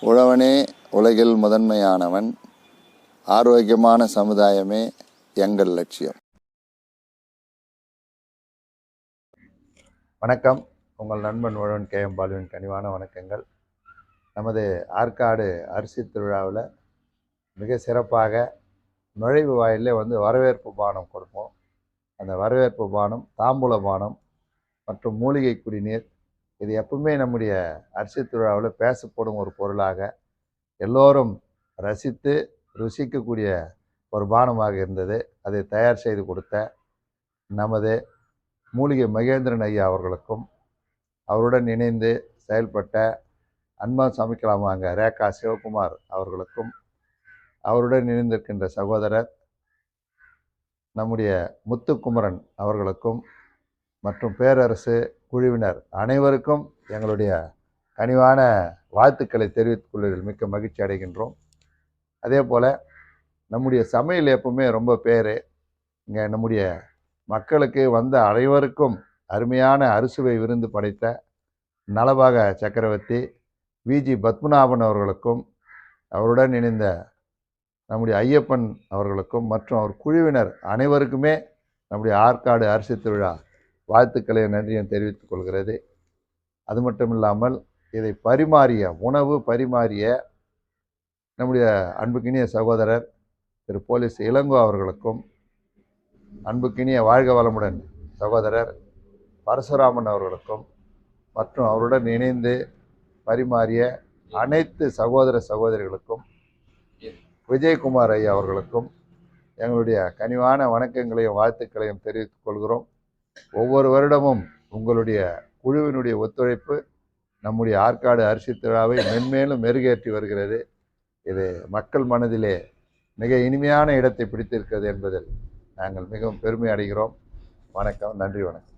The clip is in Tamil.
உழவனே உலகில் முதன்மையானவன். ஆரோக்கியமான சமுதாயமே எங்கள் லட்சியம். வணக்கம். உங்கள் நண்பன் உழவன் KM பாலுவின் கனிவான வணக்கங்கள். நமது ஆற்காடு அரிசி திருவிழாவில் மிக சிறப்பாக நுழைவு வாயிலே வரவேற்பு பானம் கொடுப்போம். அந்த வரவேற்பு பானம் தாம்பூல பானம் மற்றும் மூலிகை குடிநீர், இது எப்பவுமே நம்முடைய அரிசி திருவிழாவில் பேசப்படும் ஒரு பொருளாக, எல்லோரும் ரசித்து ருசிக்கக்கூடிய ஒரு பானமாக இருந்தது. அதை தயார் செய்து கொடுத்த நமது மூலிகை மகேந்திரன் ஐயா அவர்களுக்கும், அவருடன் இணைந்து செயல்பட்ட அன்பா சமைக்கலாமாங்க ரேகா சிவகுமார் அவர்களுக்கும், அவருடன் இணைந்திருக்கின்ற சகோதரர் நம்முடைய முத்துக்குமரன் அவர்களுக்கும் மற்றும் பேரரசு குழுவினர் அனைவருக்கும் எங்களுடைய கனிவான வாழ்த்துக்களை தெரிவித்துக் கொள்வதில் மிக்க மகிழ்ச்சி அடைகின்றோம். அதே போல் நம்முடைய சமையல் எப்பவுமே ரொம்ப பேர். இங்கே நம்முடைய மக்களுக்கு வந்த அனைவருக்கும் அருமையான அறுசுவை விருந்து படைத்த நலபாக சக்கரவர்த்தி VG பத்மநாபன் அவர்களுக்கும், அவருடன் இணைந்த நம்முடைய ஐயப்பன் அவர்களுக்கும் மற்றும் அவர் குழுவினர் அனைவருக்குமே நம்முடைய ஆற்காடு அரிசி திருவிழா வாழ்த்துக்களை நன்றியும் தெரிவித்துக் கொள்கிறது. அது மட்டும் இல்லாமல் இதை உணவு பரிமாறிய நம்முடைய அன்புக்கினிய சகோதரர் திரு போலீஸ் இளங்கோ அவர்களுக்கும், அன்புக்கினிய வாழ்க வளமுடன் சகோதரர் பரசுராமன் அவர்களுக்கும் மற்றும் அவருடன் இணைந்து பரிமாறிய அனைத்து சகோதர சகோதரிகளுக்கும், விஜயகுமார் ஐயா அவர்களுக்கும் எங்களுடைய கனிவான வணக்கங்களையும் வாழ்த்துக்களையும் தெரிவித்துக் கொள்கிறோம். ஒவ்வொரு வருடமும் உங்களுடைய குழுவினுடைய ஒத்துழைப்பு நம்முடைய ஆற்காடு அரிசி திருவிழாவை மென்மேலும் மெருகேற்றி வருகிறது. இது மக்கள் மனதிலே மிக இனிமையான இடத்தை பிடித்திருக்கிறது என்பதில் நாங்கள் மிகவும் பெருமை அடைகிறோம். வணக்கம், நன்றி, வணக்கம்.